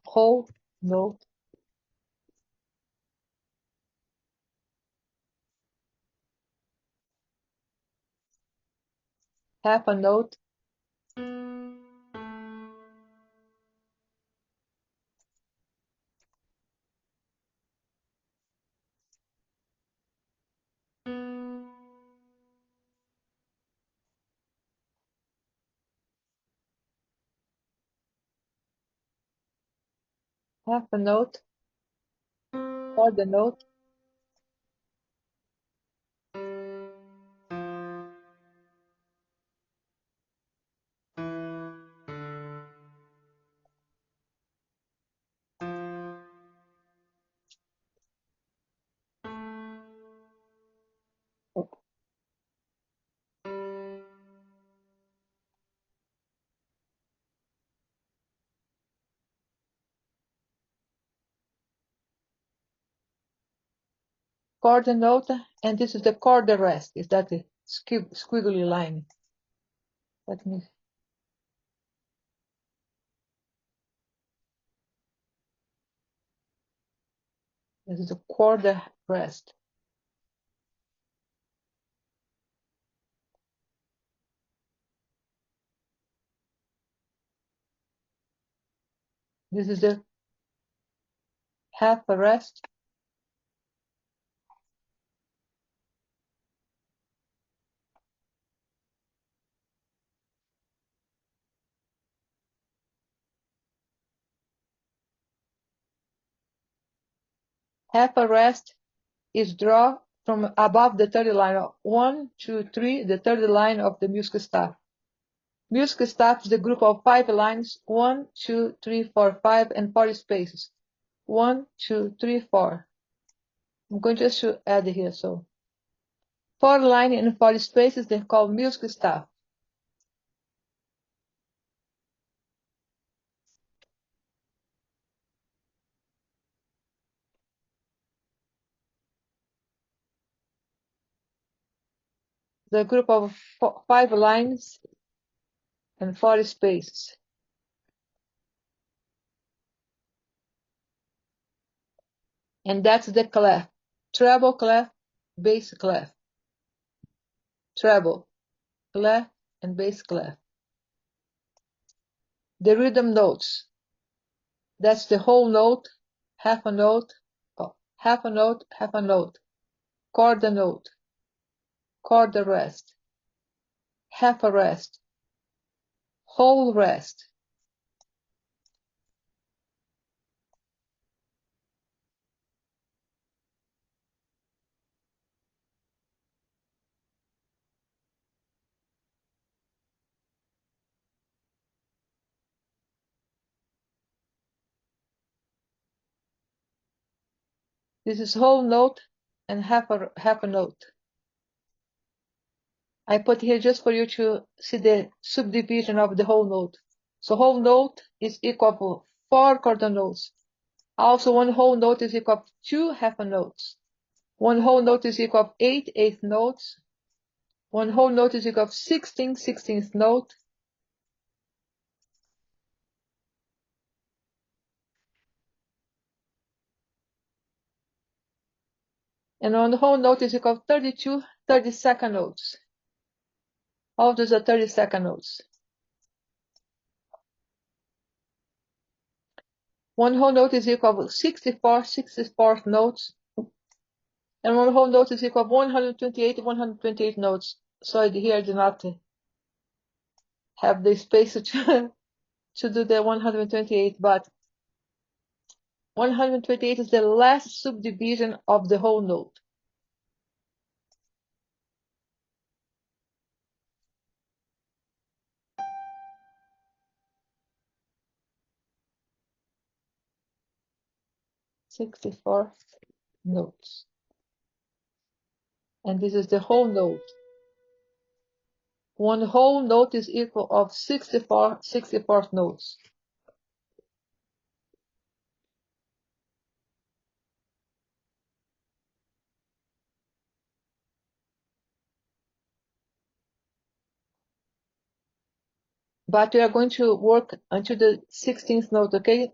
whole note, half a note, half a note, quarter note, quarter note, and this is the quarter rest. Is that the squiggly line? Let me. This is the quarter rest. This is the half a rest. Half a rest is drawn from above the third line of 1, 2, 3, the third line of the music staff. Music staff is the group of 5 lines, 1, 2, 3, 4, 5, and 40 spaces. 1, 2, 3, 4. I'm going just to add here, so 4 lines and 40 spaces, they're called music staff. The group of 5 lines and 40 spaces. And that's the clef. Treble clef, bass clef. Treble, clef, and bass clef. The rhythm notes. That's the whole note, half a note, half a note, half a note. Quarter note, quarter rest, half a rest, whole rest. This is whole note and half a note. I put here just for you to see the subdivision of the whole note. So whole note is equal to 4 quarter notes. Also, one whole note is equal to 2 half a notes. One whole note is equal to 8 eighth notes. One whole note is equal to 16 16th note. And one whole note is equal to 32 32nd notes. All those are 32nd notes. One whole note is equal to 64 64th notes. And one whole note is equal to 128 notes. So here I do not have the space to do the 128, but 128 is the last subdivision of the whole note. Sixty-four notes. And this is the whole note. One whole note is equal of 64 64th notes. But we are going to work until the 16th note, okay?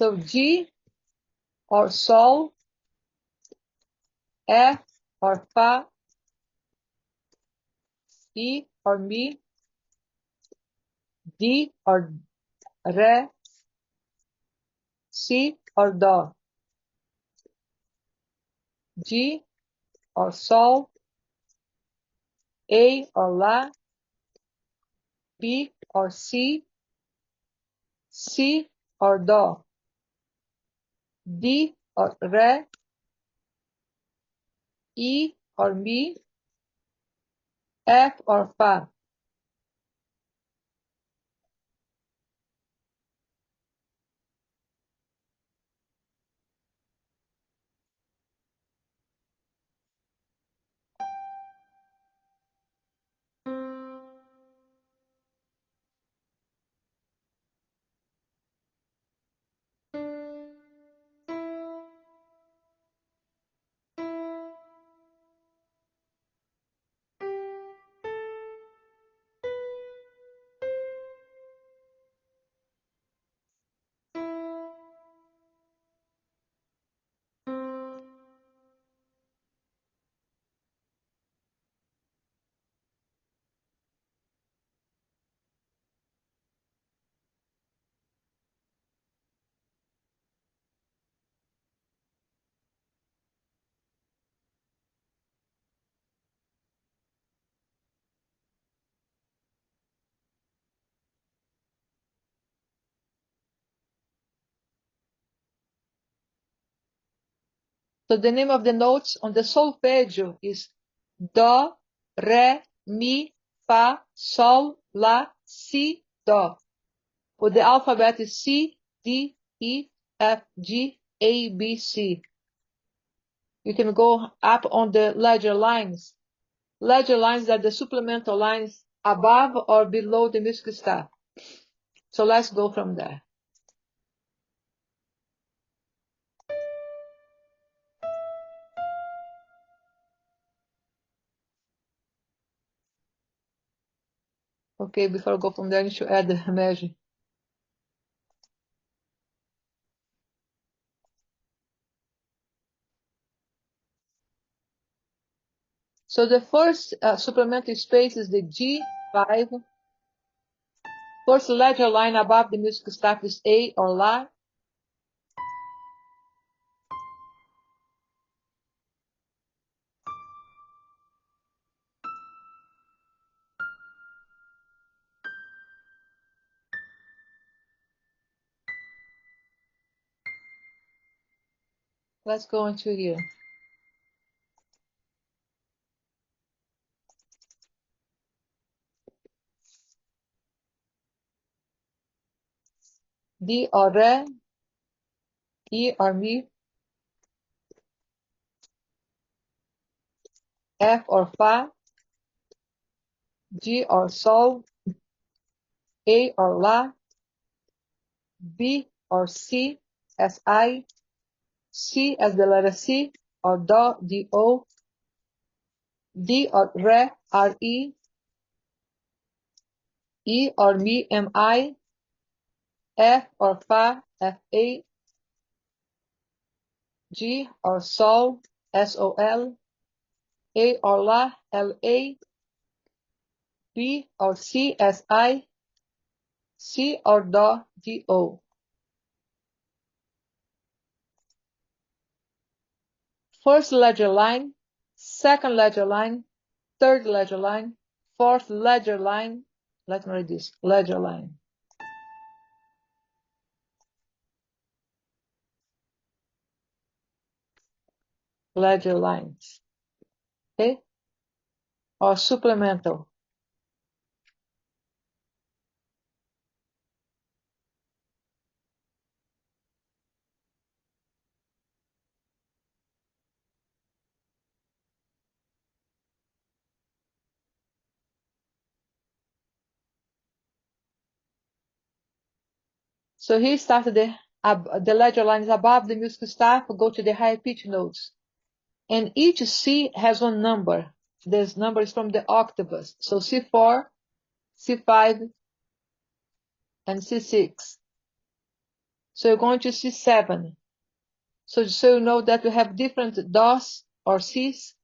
So G or Sol, F or Fa, E or Mi, D or Re, Si or Do. G or Sol, A or La, B or Si, Si or Do, D or Re, E or Mi, F or Fa. So the name of the notes on the solfeggio is Do, Re, Mi, Fa, Sol, La, Si, Do. With the alphabet is C, D, E, F, G, A, B, C. You can go up on the ledger lines. Ledger lines are the supplemental lines above or below the music staff. So let's go from there. Okay, before I go from there, I need to add the measure. So the first supplementary space is the G5. First ledger line above the music staff is A or La. Let's go into here. D or Re, E or Mi, F or Fa, G or Sol, A or La, B or C as I, C as the letter C, or Do, D-O, D or Re, R-E, E or Mi, M-I, F or Fa, F-A, G or Sol, S-O-L, A or La, L-A, B or C, S-I, C or Do, D-O. First ledger line, second ledger line, third ledger line, fourth ledger line. Let me read this, ledger line. Ledger lines, okay? Or supplemental. So here started the ledger lines above the music staff, go to the high pitch notes. And each C has one number. This number is from the octavus. So C4, C5, and C6. So you're going to see 7. So you know that we have different DOS or Cs.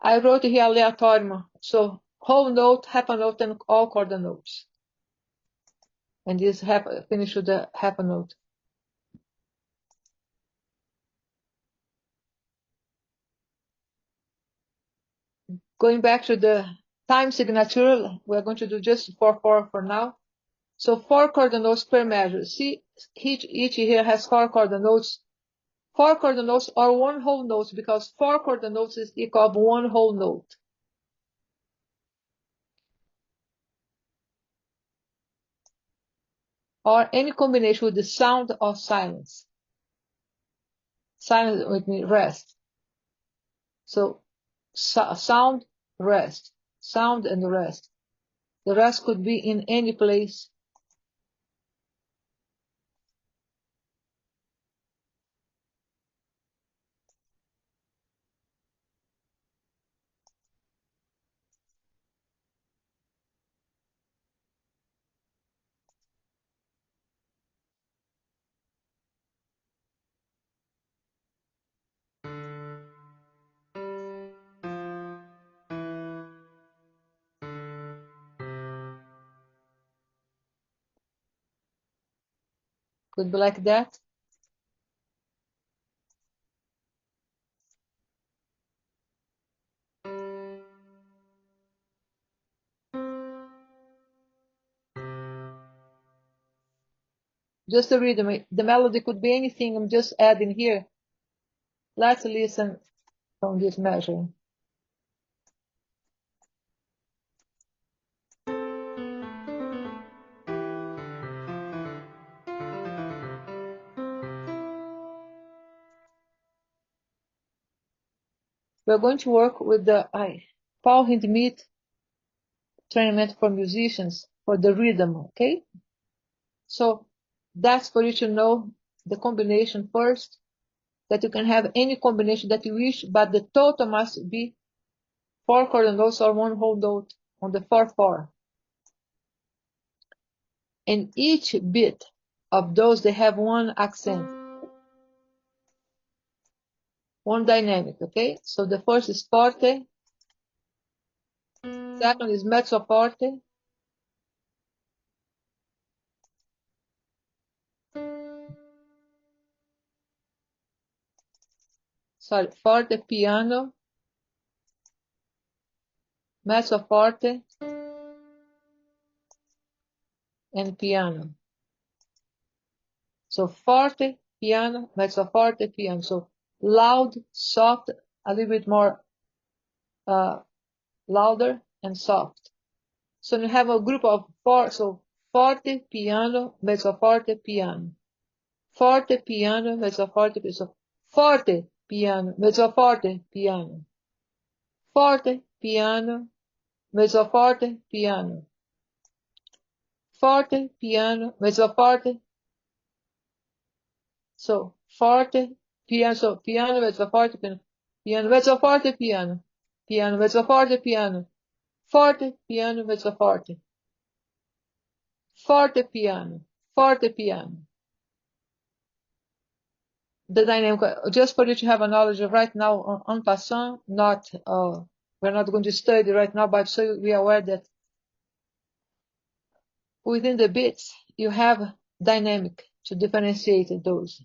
I wrote here aleatório, so whole note, half a note, and all quarter notes. And this finish with the half a note. Going back to the time signature, we're going to do just 4/4 for now. So 4 quarter notes per measure. See, each here has 4 quarter notes. 4 quarter notes or one whole note, because 4 quarter notes is equal to one whole note. Or any combination with the sound or silence. Silence with me rest. So sound, rest. Sound and rest. The rest could be in any place. Could be like that. Just the rhythm. The melody could be anything. I'm just adding here. Let's listen from this measure. We're going to work with the Paul Hindemith training for musicians for the rhythm, okay? So that's for you to know the combination first, that you can have any combination that you wish, but the total must be 4 quarter notes or one whole note on the 4/4. And each bit of those, they have one accent, one dynamic, okay? So the first is forte, second is mezzo forte, forte piano, mezzo forte, and piano. So forte, piano, mezzo forte, piano. So loud, soft, a little bit more louder and soft. So you have a group of 4. So forte, piano, mezzo forte, piano. Forte, piano, mezzo forte, piano. So forte, piano, mezzo forte, piano. Forte, piano, mezzo forte, piano. Forte, piano, mezzo forte. So forte, piano, so piano, mezzo forte, piano. Piano, mezzo forte, piano. Piano, mezzo forte, piano. Forte, piano, mezzo forte. Forte, piano. Forte, piano. The dynamic, just for you to have a knowledge of right now, en passant, not, we're not going to study right now, but so we are aware that within the bits, you have dynamic to differentiate those.